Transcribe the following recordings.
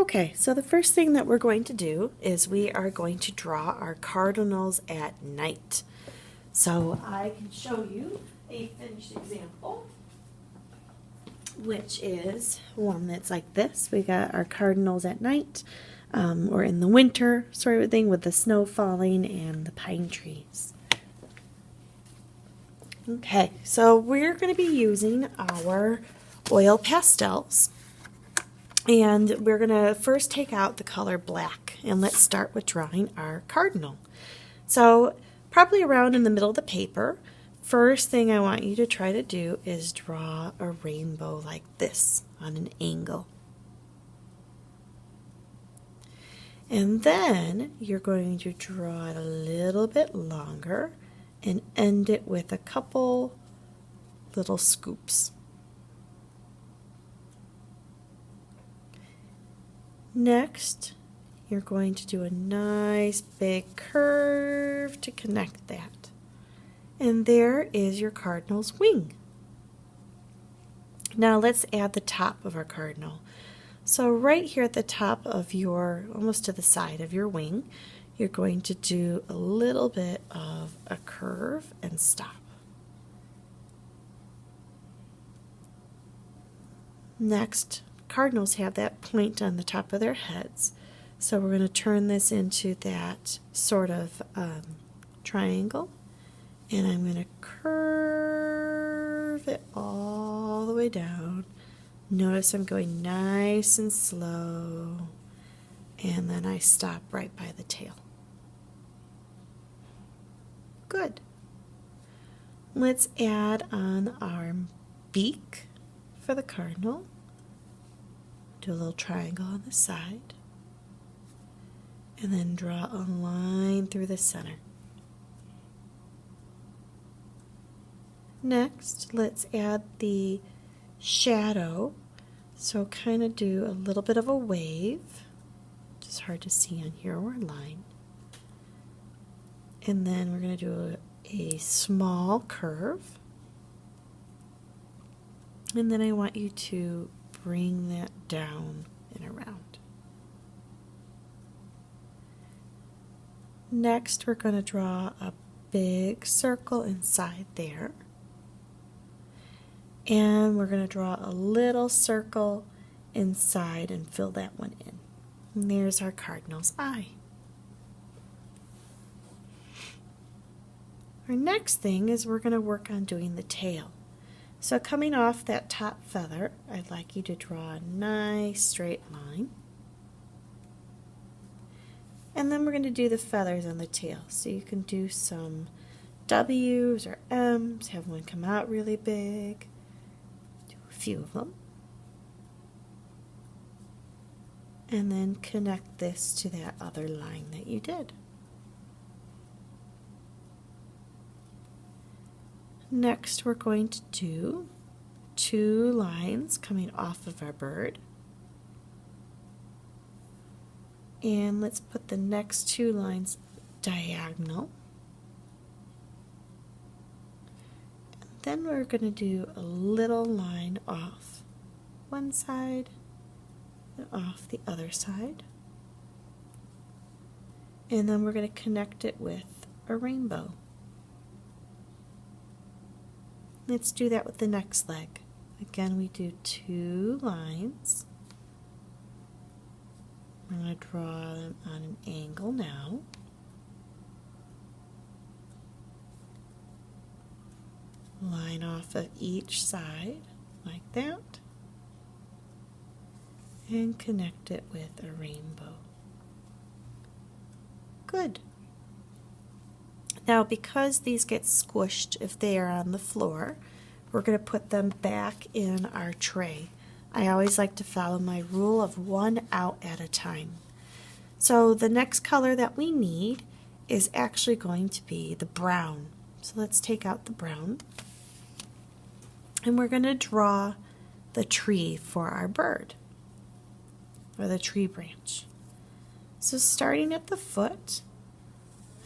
Okay, so the first thing that we're going to do is we are going to draw our cardinals at night. So I can show you a finished example, which is one that's like this. We got our cardinals at night, or in the winter sort of thing, with the snow falling and the pine trees. Okay, so we're going to be using our oil pastels. And we're going to first take out the color black, and let's start with drawing our cardinal. So probably around in the middle of the paper, first thing I want you to try to do is draw a rainbow like this on an angle. And then you're going to draw it a little bit longer and end it with a couple little scoops. Next, you're going to do a nice big curve to connect that. And there is your cardinal's wing. Now let's add the top of our cardinal. So right here at the top of your, almost to the side of your wing, you're going to do a little bit of a curve and stop. Next, cardinals have that point on the top of their heads, so we're going to turn this into that sort of triangle, and I'm going to curve it all the way down. Notice I'm going nice and slow, and then I stop right by the tail. Good. Let's add on our beak for the cardinal. Do a little triangle on the side, and then draw a line through the center. Next, let's add the shadow. So kind of do a little bit of a wave, which is hard to see on here, or a line. And then we're going to do a small curve. And then I want you to bring that down and around. Next, we're going to draw a big circle inside there. And we're going to draw a little circle inside and fill that one in. And there's our cardinal's eye. Our next thing is we're going to work on doing the tail. So coming off that top feather, I'd like you to draw a nice straight line. And then we're going to do the feathers on the tail. So you can do some W's or M's, have one come out really big, do a few of them. And then connect this to that other line that you did. Next, we're going to do 2 lines coming off of our bird. And let's put the next 2 lines diagonal. And then we're going to do a little line off one side and off the other side. And then we're going to connect it with a rainbow. Let's do that with the next leg. Again, we do 2 lines. I'm going to draw them on an angle now. Line off of each side like that. And connect it with a rainbow. Good. Now, because these get squished if they are on the floor, we're going to put them back in our tray. I always like to follow my rule of 1 out at a time. So the next color that we need is actually going to be the brown. So let's take out the brown. And we're going to draw the tree for our bird, or the tree branch. So starting at the foot,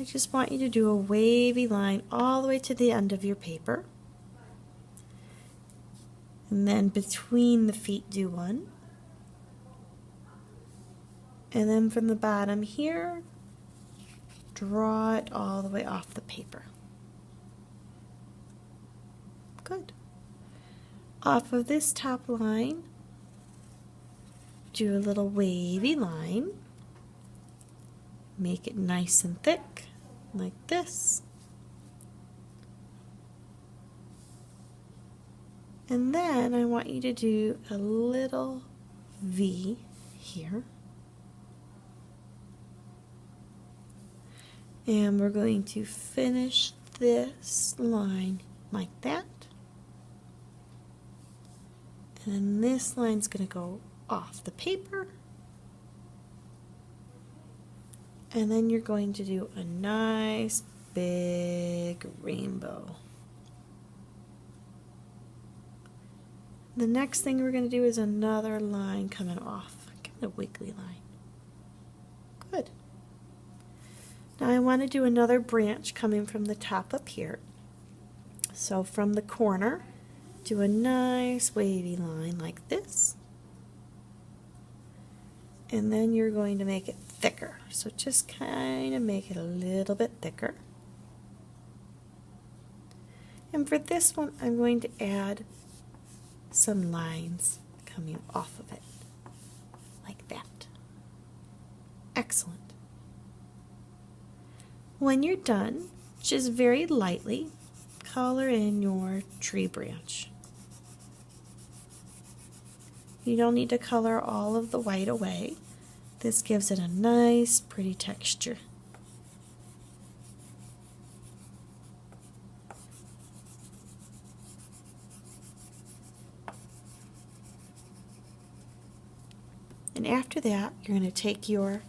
I just want you to do a wavy line all the way to the end of your paper. And then between the feet do one. And then from the bottom here, draw it all the way off the paper. Good. Off of this top line, do a little wavy line. Make it nice and thick, like this. And then I want you to do a little V here. And we're going to finish this line like that. And then this line's going to go off the paper. And then you're going to do a nice big rainbow. The next thing we're going to do is another line coming off, kind of a wiggly line. Good. Now I want to do another branch coming from the top up here. So from the corner, do a nice wavy line like this. And then you're going to make it thicker. So just kind of make it a little bit thicker. And for this one, I'm going to add some lines coming off of it, like that. Excellent. When you're done, just very lightly color in your tree branch. You don't need to color all of the white away. This gives it a nice, pretty texture. And after that, you're going to take your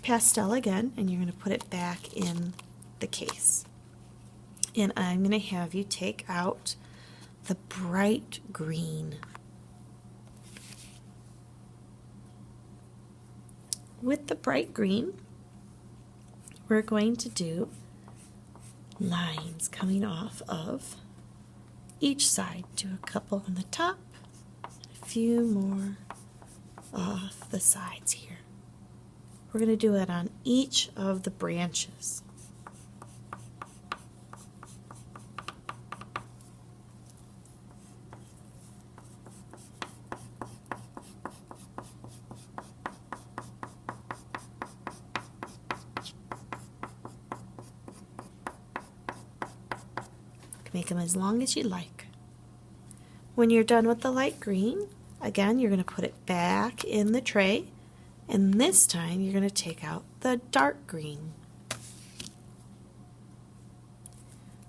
pastel again and you're going to put it back in the case. And I'm going to have you take out the bright green. With the bright green, we're going to do lines coming off of each side. Do a couple on the top, a few more off the sides here. We're going to do it on each of the branches. Make them as long as you like. When you're done with the light green, again, you're going to put it back in the tray, and this time you're going to take out the dark green.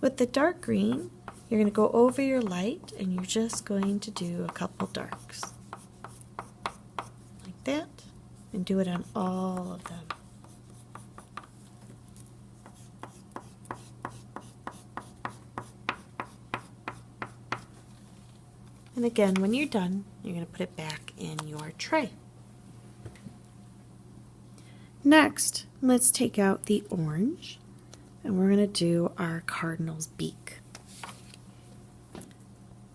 With the dark green, you're going to go over your light, and you're just going to do a couple darks. Like that, and do it on all of them. And again, when you're done, you're going to put it back in your tray. Next, let's take out the orange, and we're going to do our Cardinals Beak.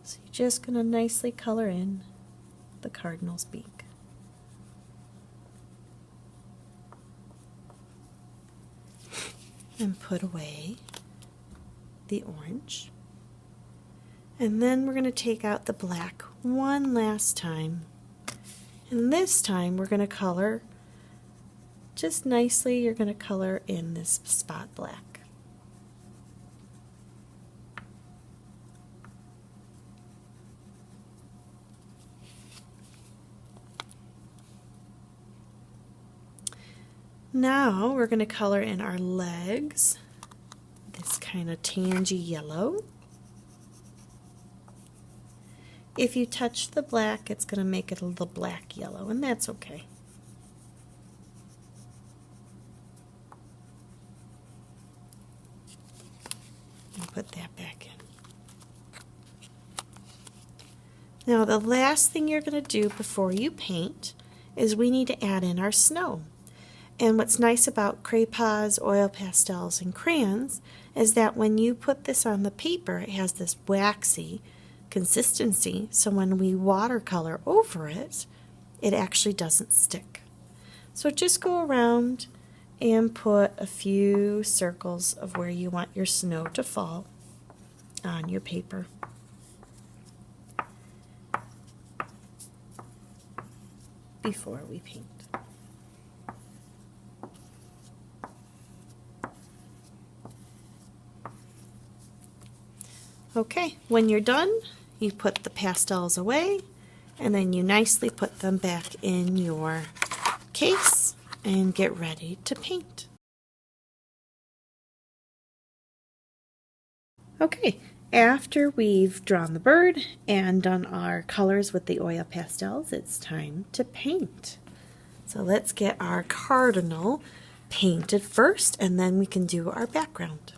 So you're just going to nicely color in the Cardinals Beak. And put away the orange. And then we're going to take out the black one last time. And this time we're going to color just nicely. You're going to color in this spot black. Now we're going to color in our legs, this kind of tangy yellow. If you touch the black, it's going to make it a little black yellow, and that's okay. And put that back in. Now the last thing you're going to do before you paint is we need to add in our snow. And what's nice about crayons, oil pastels, and crayons is that when you put this on the paper, it has this waxy consistency, so when we watercolor over it, it actually doesn't stick. So just go around and put a few circles of where you want your snow to fall on your paper. Before we paint. Okay, when you're done, you put the pastels away and then you nicely put them back in your case and get ready to paint. Okay, after we've drawn the bird and done our colors with the oil pastels, it's time to paint. So let's get our cardinal painted first and then we can do our background.